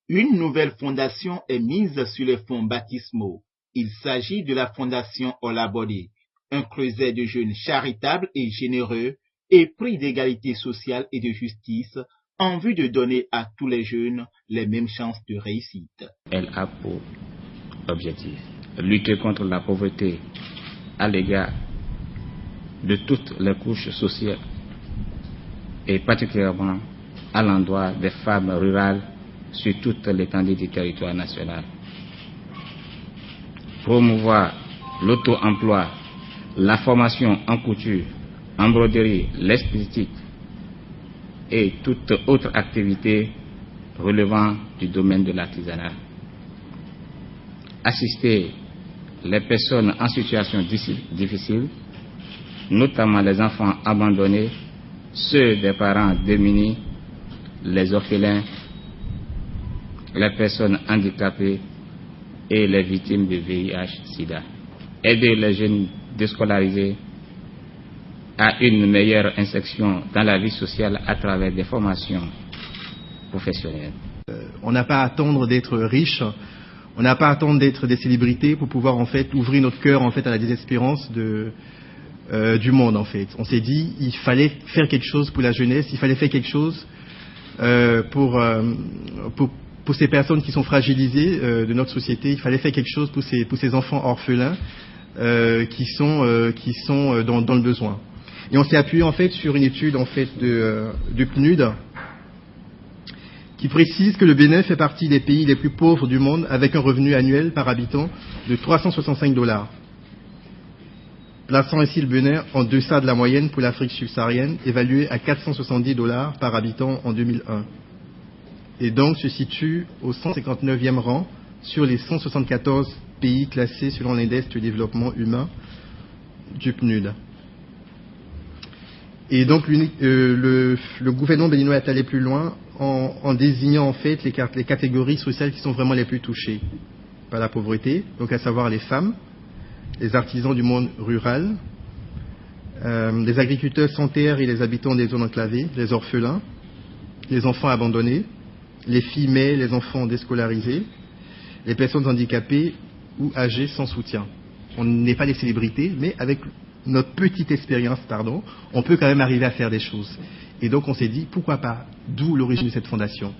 Une nouvelle fondation est mise sur les fonds baptismaux. Il s'agit de la fondation Olabode, un creuset de jeunes charitables et généreux, épris d'égalité sociale et de justice, en vue de donner à tous les jeunes les mêmes chances de réussite. Elle a pour objectif lutter contre la pauvreté à l'égard de toutes les couches sociales et particulièrement à l'endroit des femmes rurales sur toute l'étendue du territoire national. Promouvoir l'auto-emploi, la formation en couture, en broderie, l'esthétique et toute autre activité relevant du domaine de l'artisanat. Assister les personnes en situation difficile, notamment les enfants abandonnés, ceux des parents démunis, les orphelins, les personnes handicapées et les victimes de VIH-Sida. Aider les jeunes déscolarisés à une meilleure insertion dans la vie sociale à travers des formations professionnelles. On n'a pas à attendre d'être riche, on n'a pas à attendre d'être des célébrités pour pouvoir en fait ouvrir notre cœur en fait à la désespérance du monde en fait. On s'est dit il fallait faire quelque chose pour la jeunesse, il fallait faire quelque chose pour ces personnes qui sont fragilisées de notre société, il fallait faire quelque chose pour ces enfants orphelins qui sont dans le besoin. Et on s'est appuyé en fait sur une étude en fait de PNUD qui précise que le Bénin fait partie des pays les plus pauvres du monde avec un revenu annuel par habitant de $365, plaçant ainsi le Bénin en deçà de la moyenne pour l'Afrique subsaharienne, évaluée à $470 par habitant en 2001, et donc se situe au 159e rang sur les 174 pays classés selon l'index de développement humain du PNUD. Et donc le gouvernement béninois est allé plus loin en désignant en fait les catégories sociales qui sont vraiment les plus touchées par la pauvreté, donc à savoir les femmes, les artisans du monde rural, les agriculteurs sans terre et les habitants des zones enclavées, les orphelins, les enfants abandonnés, les filles mères, les enfants déscolarisés, les personnes handicapées ou âgées sans soutien. On n'est pas des célébrités, mais avec notre petite expérience, on peut quand même arriver à faire des choses. Et donc on s'est dit, pourquoi pas, d'où l'origine de cette fondation.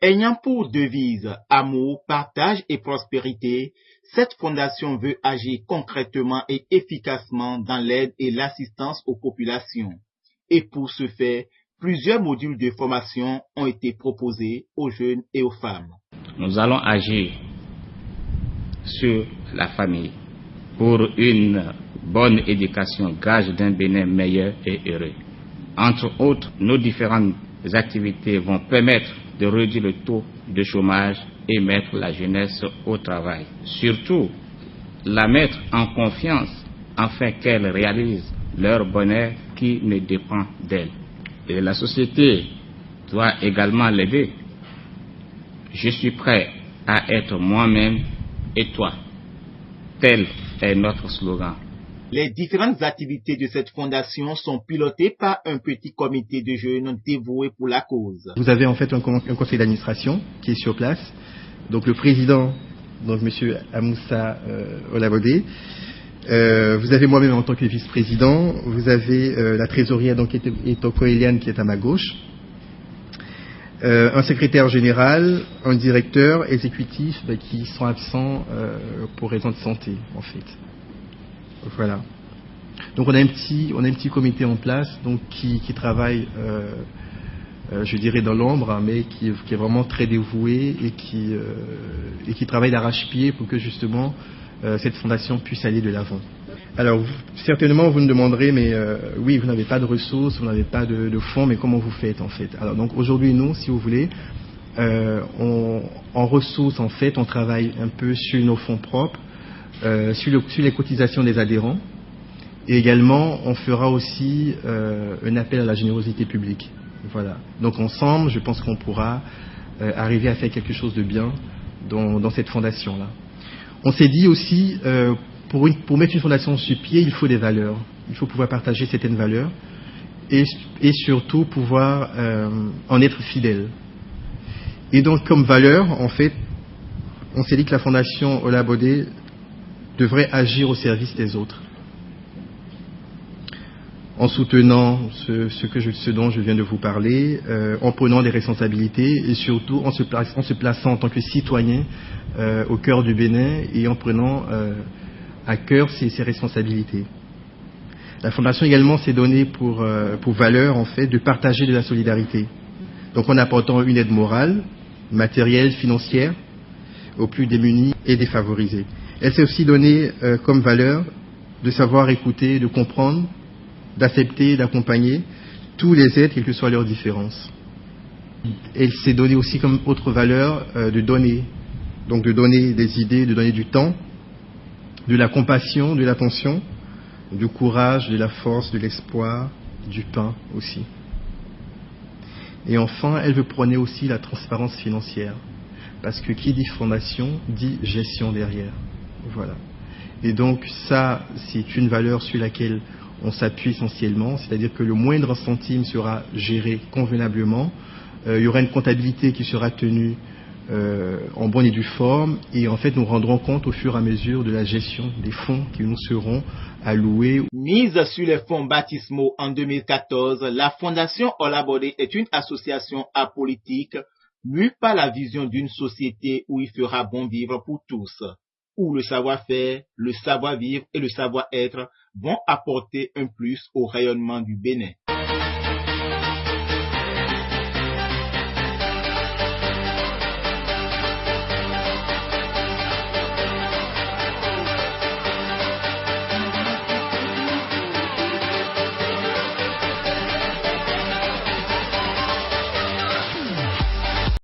Ayant pour devise amour, partage et prospérité, cette fondation veut agir concrètement et efficacement dans l'aide et l'assistance aux populations. Et pour ce faire, plusieurs modules de formation ont été proposés aux jeunes et aux femmes. Nous allons agir sur la famille pour une bonne éducation, gage d'un Bénin meilleur et heureux. Entre autres, nos différentes activités vont permettre de réduire le taux de chômage et mettre la jeunesse au travail. Surtout, la mettre en confiance afin qu'elle réalise leur bonheur qui ne dépend d'elle. Et la société doit également l'aider. Je suis prêt à être moi-même et toi. Tel est notre slogan. Les différentes activités de cette fondation sont pilotées par un petit comité de jeunes dévoués pour la cause. Vous avez en fait un conseil d'administration qui est sur place. Donc le président, donc M. Amoussa Olabode. Vous avez moi-même en tant que vice-président. Vous avez la trésorière donc Etoko Eliane qui est à ma gauche. Un secrétaire général, un directeur exécutif qui sont absents pour raison de santé en fait. Voilà. Donc on a un petit comité en place donc qui travaille je dirais dans l'ombre, mais qui est vraiment très dévoué et qui travaille d'arrache-pied pour que justement cette fondation puisse aller de l'avant. Alors certainement vous me demanderez, mais oui, vous n'avez pas de ressources, vous n'avez pas de fonds, mais comment vous faites en fait? Alors donc aujourd'hui nous, si vous voulez, en ressources en fait, on travaille un peu sur nos fonds propres, sur les cotisations des adhérents, et également on fera aussi un appel à la générosité publique. Voilà. Donc ensemble, je pense qu'on pourra arriver à faire quelque chose de bien dans cette fondation-là. On s'est dit aussi, pour mettre une fondation sur pied, il faut des valeurs. Il faut pouvoir partager certaines valeurs et surtout pouvoir en être fidèle. Et donc, comme valeur, en fait, on s'est dit que la Fondation Olabodé devrait agir au service des autres, en soutenant ce dont je viens de vous parler, en prenant des responsabilités et surtout en se plaçant en tant que citoyen au cœur du Bénin et en prenant à cœur ses responsabilités. La Fondation également s'est donnée pour valeur, en fait, de partager de la solidarité. Donc en apportant une aide morale, matérielle, financière, aux plus démunis et défavorisés. Elle s'est aussi donnée comme valeur de savoir écouter, de comprendre, d'accepter, d'accompagner tous les êtres, quelles que soient leurs différences. Elle s'est donnée aussi comme autre valeur de donner. Donc de donner des idées, de donner du temps, de la compassion, de l'attention, du courage, de la force, de l'espoir, du pain aussi. Et enfin, elle veut prôner aussi la transparence financière. Parce que qui dit fondation, dit gestion derrière. Voilà. Et donc ça, c'est une valeur sur laquelle on s'appuie essentiellement, c'est-à-dire que le moindre centime sera géré convenablement, il y aura une comptabilité qui sera tenue en bonne et due forme, et en fait nous rendrons compte au fur et à mesure de la gestion des fonds qui nous seront alloués. Mise sur les fonds baptismaux en 2014, la Fondation Olabodé est une association apolitique mue par la vision d'une société où il fera bon vivre pour tous, où le savoir-faire, le savoir-vivre et le savoir-être vont apporter un plus au rayonnement du Bénin.